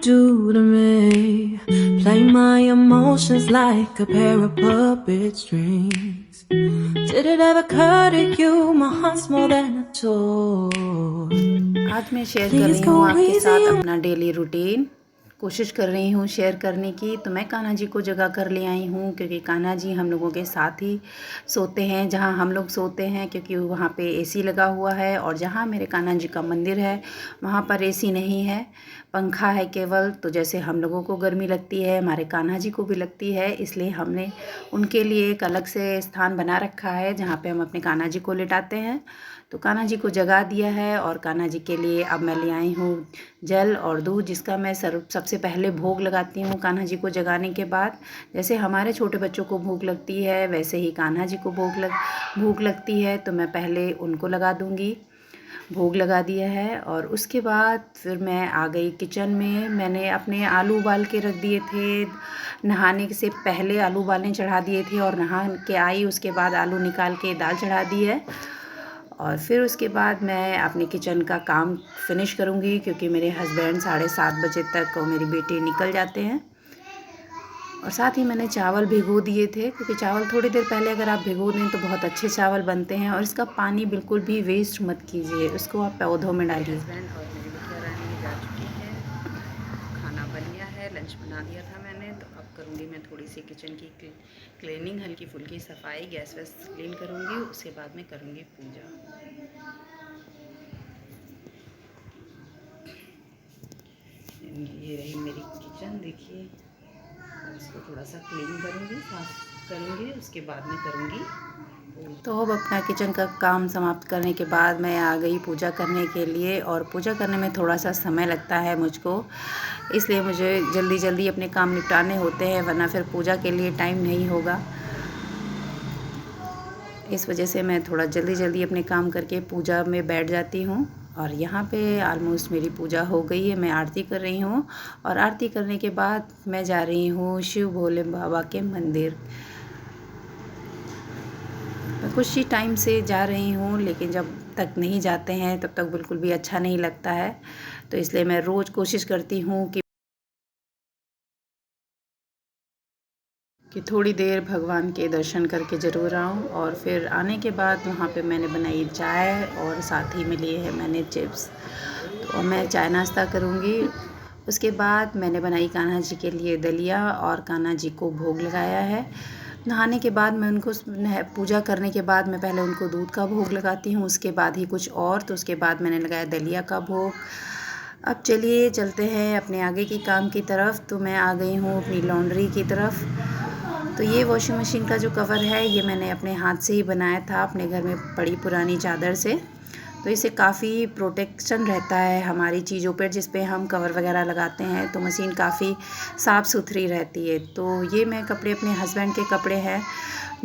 do to me? Play my emotions like a pair of puppet strings. Did it ever occur to you my heart's more than a toy? आज मैं share कर Please रही go हूँ आपके easy साथ on अपना daily routine. कोशिश कर रही हूँ शेयर करने की। तो मैं कान्हा जी को जगा कर ले आई हूँ क्योंकि कान्हा जी हम लोगों के साथ ही सोते हैं जहाँ हम लोग सोते हैं, क्योंकि वहाँ पे एसी लगा हुआ है। और जहाँ मेरे कान्हा जी का मंदिर है वहाँ पर एसी नहीं है, पंखा है केवल। तो जैसे हम लोगों को गर्मी लगती है, हमारे कान्हा जी को भी लगती है, इसलिए हमने उनके लिए एक अलग से स्थान बना रखा है जहाँ पे हम अपने कान्हा जी को लिटाते हैं। तो कान्हा जी को जगा दिया है और कान्हा जी के लिए अब मैं ले आई हूँ जल और दूध, जिसका मैं सबसे पहले भोग लगाती हूँ कान्हा जी को जगाने के बाद। जैसे हमारे छोटे बच्चों को भूख लगती है वैसे ही कान्हा जी को भूख लगती है, तो मैं पहले उनको लगा दूँगी। भोग लगा दिया है और उसके बाद फिर मैं आ गई किचन में। मैंने अपने आलू उबाल के रख दिए थे, नहाने से पहले आलू उबालने चढ़ा दिए थे और नहा के आई उसके बाद आलू निकाल के दाल चढ़ा दी है। और फिर उसके बाद मैं अपने किचन का काम फिनिश करूँगी क्योंकि मेरे हस्बैंड 7:30 बजे तक और मेरी बेटी निकल जाते हैं। और साथ ही मैंने चावल भिगो दिए थे क्योंकि चावल थोड़ी देर पहले अगर आप भिगो दें तो बहुत अच्छे चावल बनते हैं। और इसका पानी बिल्कुल भी वेस्ट मत कीजिए, उसको आप पौधों में डालिए। हस्बैंड और मेरी बिटिया रानी जा चुकी है, खाना बन गया है, लंच बना दिया था मैंने। तो अब करूँगी मैं थोड़ी सी किचन की क्लीनिंग, हल्की फुल्की सफाई, गैस वैस क्लीन करूँगी। उसके बाद में करूँगी पूजा। ये रही मेरी किचन, देखिए। इसको थोड़ा सा क्लीन करूँगी, साफ करूँगी, उसके बाद में करूँगी। तो अब अपना किचन का काम समाप्त करने के बाद मैं आ गई पूजा करने के लिए। और पूजा करने में थोड़ा सा समय लगता है मुझको, इसलिए मुझे जल्दी जल्दी अपने काम निपटाने होते हैं, वरना फिर पूजा के लिए टाइम नहीं होगा। इस वजह से मैं थोड़ा जल्दी जल्दी अपने काम करके पूजा में बैठ जाती हूँ। और यहाँ पे ऑलमोस्ट मेरी पूजा हो गई है, मैं आरती कर रही हूँ। और आरती करने के बाद मैं जा रही हूँ शिव भोले बाबा के मंदिर। मैं कुछ ही टाइम से जा रही हूँ, लेकिन जब तक नहीं जाते हैं तब तक बिल्कुल भी अच्छा नहीं लगता है। तो इसलिए मैं रोज़ कोशिश करती हूँ कि थोड़ी देर भगवान के दर्शन करके ज़रूर आऊँ। और फिर आने के बाद वहाँ पे मैंने बनाई चाय और साथ ही में लिए है मैंने चिप्स। तो मैं चाय नाश्ता करूँगी। उसके बाद मैंने बनाई कान्हा जी के लिए दलिया और कान्हा जी को भोग लगाया है। नहाने के बाद मैं उनको पूजा करने के बाद मैं पहले उनको दूध का भोग लगाती हूँ, उसके बाद ही कुछ और। तो उसके बाद मैंने लगाया दलिया का भोग। अब चलिए चलते हैं अपने आगे की काम की तरफ। तो मैं आ गई हूँ अपनी लॉन्ड्री की तरफ। तो ये वॉशिंग मशीन का जो कवर है ये मैंने अपने हाथ से ही बनाया था, अपने घर में पड़ी पुरानी चादर से। तो इससे काफ़ी प्रोटेक्शन रहता है हमारी चीज़ों पर, जिस पे हम कवर वगैरह लगाते हैं, तो मशीन काफ़ी साफ़ सुथरी रहती है। तो ये मैं कपड़े अपने हस्बैंड के कपड़े हैं,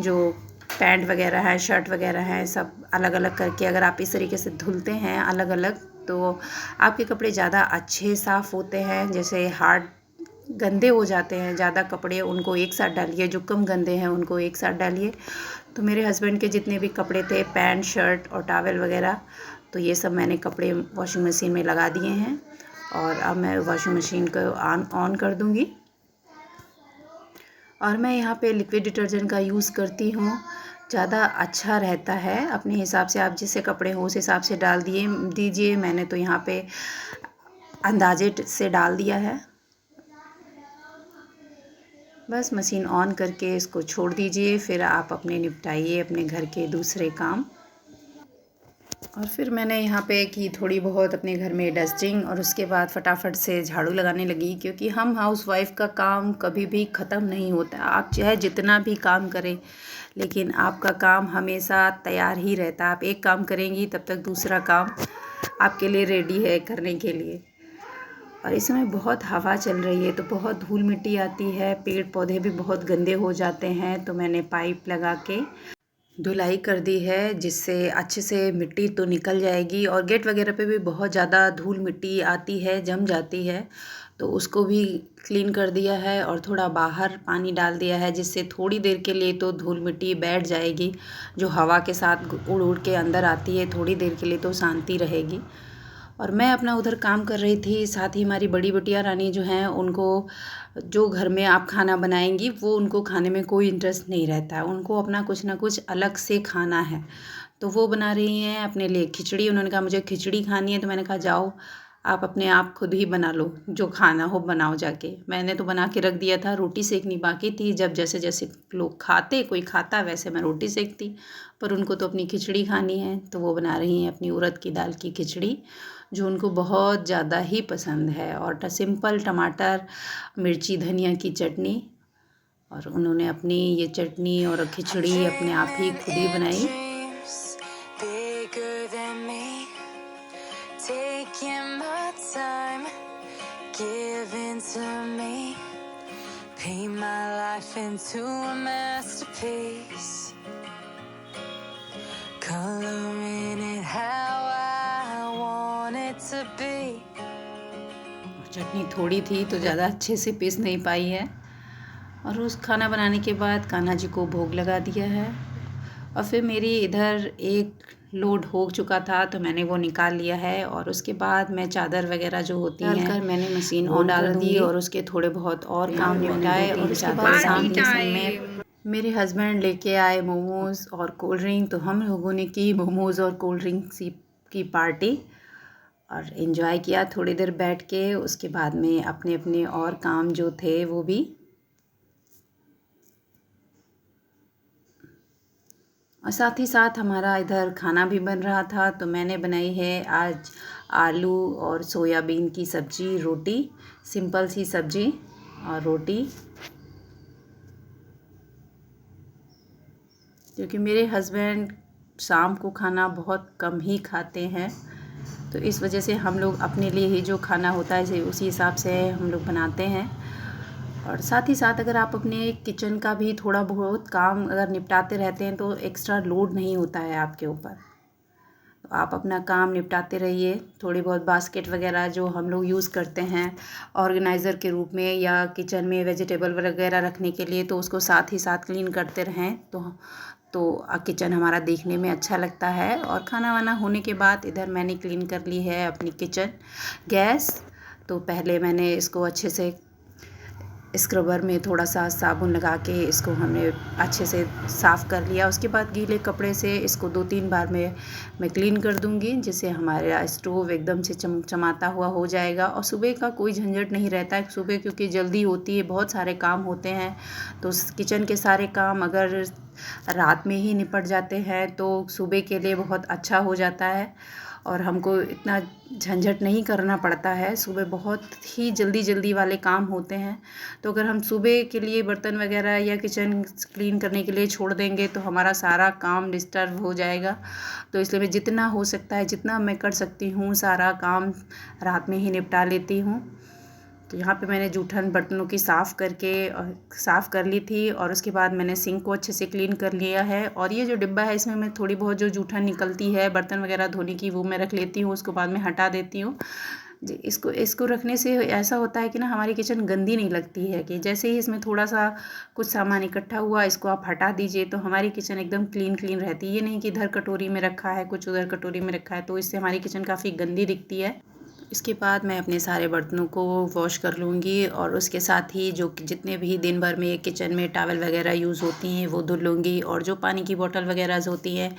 जो पैंट वगैरह है, शर्ट वगैरह है, सब अलग अलग करके अगर आप इस तरीके से धुलते हैं अलग अलग, तो आपके कपड़े ज़्यादा अच्छे साफ़ होते हैं। जैसे हार्ड गंदे हो जाते हैं ज़्यादा कपड़े, उनको एक साथ डालिए, जो कम गंदे हैं उनको एक साथ डालिए। तो मेरे हस्बैंड के जितने भी कपड़े थे, पैंट शर्ट और टॉवल वगैरह, तो ये सब मैंने कपड़े वॉशिंग मशीन में लगा दिए हैं। और अब मैं वॉशिंग मशीन को ऑन कर दूँगी। और मैं यहाँ पे लिक्विड डिटर्जेंट का यूज़ करती हूँ, ज़्यादा अच्छा रहता है। अपने हिसाब से आप जिससे कपड़े हो उस हिसाब से डाल दीजिए। मैंने तो यहाँ पे अंदाजे से डाल दिया है। बस मशीन ऑन करके इसको छोड़ दीजिए, फिर आप अपने निपटाइए अपने घर के दूसरे काम। और फिर मैंने यहाँ पे की थोड़ी बहुत अपने घर में डस्टिंग, और उसके बाद फटाफट से झाड़ू लगाने लगी, क्योंकि हम हाउसवाइफ़ का काम कभी भी ख़त्म नहीं होता। आप चाहे जितना भी काम करें, लेकिन आपका काम हमेशा तैयार ही रहता है। आप एक काम करेंगी तब तक दूसरा काम आपके लिए रेडी है करने के लिए। और इस समय बहुत हवा चल रही है तो बहुत धूल मिट्टी आती है, पेड़ पौधे भी बहुत गंदे हो जाते हैं। तो मैंने पाइप लगा के धुलाई कर दी है, जिससे अच्छे से मिट्टी तो निकल जाएगी। और गेट वगैरह पे भी बहुत ज़्यादा धूल मिट्टी आती है, जम जाती है, तो उसको भी क्लीन कर दिया है। और थोड़ा बाहर पानी डाल दिया है, जिससे थोड़ी देर के लिए तो धूल मिट्टी बैठ जाएगी, जो हवा के साथ उड़ उड़ के अंदर आती है, थोड़ी देर के लिए तो शांति रहेगी। और मैं अपना उधर काम कर रही थी। साथ ही हमारी बड़ी बिटिया रानी जो हैं, उनको जो घर में आप खाना बनाएंगी वो उनको खाने में कोई इंटरेस्ट नहीं रहता है, उनको अपना कुछ ना कुछ अलग से खाना है। तो वो बना रही हैं अपने लिए खिचड़ी। उन्होंने कहा मुझे खिचड़ी खानी है, तो मैंने कहा जाओ आप अपने आप खुद ही बना लो, जो खाना हो बनाओ जाके। मैंने तो बना के रख दिया था, रोटी सेकनी बाकी थी। जब जैसे जैसे लोग खाते, कोई खाता, वैसे मैं रोटी सेकती, पर उनको तो अपनी खिचड़ी खानी है। तो वो बना रही हैं अपनी उड़द की दाल की खिचड़ी, जो उनको बहुत ज़्यादा ही पसंद है। और सिंपल टमाटर, मिर्ची, धनिया की चटनी। और उन्होंने अपनी ये चटनी और खिचड़ी अपने आप ही खुद ही बनाई। Taking my time, giving to me, paint my life into a masterpiece, coloring it how I want it to be. चटनी थोड़ी थी तो ज़्यादा अच्छे से पीस नहीं पाई है। और उस खाना बनाने के बाद कान्हा जी को भोग लगा दिया है। और फिर मेरी इधर एक लोड हो चुका था, तो मैंने वो निकाल लिया है। और उसके बाद मैं चादर वगैरह जो होती हैं मैंने मशीन ऑन डाल दी, और उसके थोड़े बहुत और काम निपटाए। और उसके बाद शाम के समय मेरे हस्बैंड लेके आए मोमोज़ और कोल्ड ड्रिंक, तो हम लोगों ने की मोमोज़ और कोल्ड ड्रिंक की पार्टी और इन्जॉय किया थोड़ी देर बैठ के। उसके बाद में अपने अपने और काम जो थे वो भी। और साथ ही साथ हमारा इधर खाना भी बन रहा था। तो मैंने बनाई है आज आलू और सोयाबीन की सब्ज़ी, रोटी, सिंपल सी सब्ज़ी और रोटी। क्योंकि मेरे हस्बैंड शाम को खाना बहुत कम ही खाते हैं, तो इस वजह से हम लोग अपने लिए ही जो खाना होता है उसी हिसाब से हम लोग बनाते हैं। और साथ ही साथ अगर आप अपने किचन का भी थोड़ा बहुत काम अगर निपटाते रहते हैं तो एक्स्ट्रा लोड नहीं होता है आपके ऊपर। तो आप अपना काम निपटाते रहिए। थोड़ी बहुत बास्केट वगैरह जो हम लोग यूज़ करते हैं ऑर्गेनाइज़र के रूप में या किचन में वेजिटेबल वगैरह रखने के लिए, तो उसको साथ ही साथ क्लीन करते रहें तो किचन हमारा देखने में अच्छा लगता है। और खाना वाना होने के बाद इधर मैंने क्लीन कर ली है अपनी किचन गैस। तो पहले मैंने इसको अच्छे से स्क्रबर में थोड़ा सा साबुन लगा के इसको हमने अच्छे से साफ़ कर लिया। उसके बाद गीले कपड़े से इसको 2-3 बार मैं क्लीन कर दूंगी, जिससे हमारा स्टोव एकदम से चमचमाता हुआ हो जाएगा। और सुबह का कोई झंझट नहीं रहता है सुबह, क्योंकि जल्दी होती है, बहुत सारे काम होते हैं। तो किचन के सारे काम अगर रात में ही निपट जाते हैं तो सुबह के लिए बहुत अच्छा हो जाता है और हमको इतना झंझट नहीं करना पड़ता है। सुबह बहुत ही जल्दी वाले काम होते हैं। तो अगर हम सुबह के लिए बर्तन वगैरह या किचन क्लीन करने के लिए छोड़ देंगे तो हमारा सारा काम डिस्टर्ब हो जाएगा। तो इसलिए मैं जितना हो सकता है, जितना मैं कर सकती हूँ, सारा काम रात में ही निपटा लेती हूँ। तो यहाँ पे मैंने जूठन बर्तनों की साफ़ कर ली थी। और उसके बाद मैंने सिंक को अच्छे से क्लीन कर लिया है। और ये जो डिब्बा है इसमें मैं थोड़ी बहुत जो जूठन निकलती है बर्तन वगैरह धोने की, वो मैं रख लेती हूँ, उसको बाद में हटा देती हूँ। इसको रखने से ऐसा होता है कि ना हमारी किचन गंदी नहीं लगती है। कि जैसे ही इसमें थोड़ा सा कुछ सामान इकट्ठा हुआ, इसको आप हटा दीजिए तो हमारी किचन एकदम क्लीन रहती है। ये नहीं कि इधर कटोरी में रखा है, कुछ उधर कटोरी में रखा है, तो इससे हमारी किचन काफ़ी गंदी दिखती है। इसके बाद मैं अपने सारे बर्तनों को वॉश कर लूँगी और उसके साथ ही जो जितने भी दिन भर में किचन में टॉवल वगैरह यूज़ होती हैं वो धुल लूँगी। और जो पानी की बोतल वगैरह होती हैं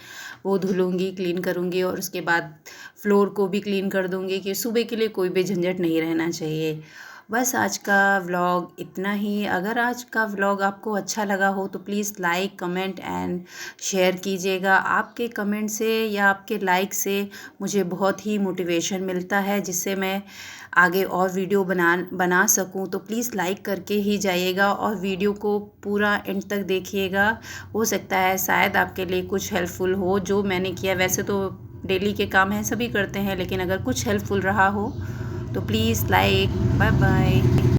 वो धुलूँगी, क्लीन करूँगी। और उसके बाद फ्लोर को भी क्लीन कर दूँगी कि सुबह के लिए कोई भी झंझट नहीं रहना चाहिए। बस आज का व्लॉग इतना ही। अगर आज का व्लॉग आपको अच्छा लगा हो तो please like, comment and share कीजिएगा। आपके कमेंट से या आपके लाइक से मुझे बहुत ही मोटिवेशन मिलता है, जिससे मैं आगे और वीडियो बना सकूं। तो प्लीज़ लाइक करके ही जाइएगा और वीडियो को पूरा एंड तक देखिएगा। हो सकता है शायद आपके लिए कुछ हेल्पफुल हो जो मैंने किया। वैसे तो डेली के काम हैं, सभी करते हैं, लेकिन अगर कुछ हेल्पफुल रहा हो तो प्लीज़ लाइक। Bye bye.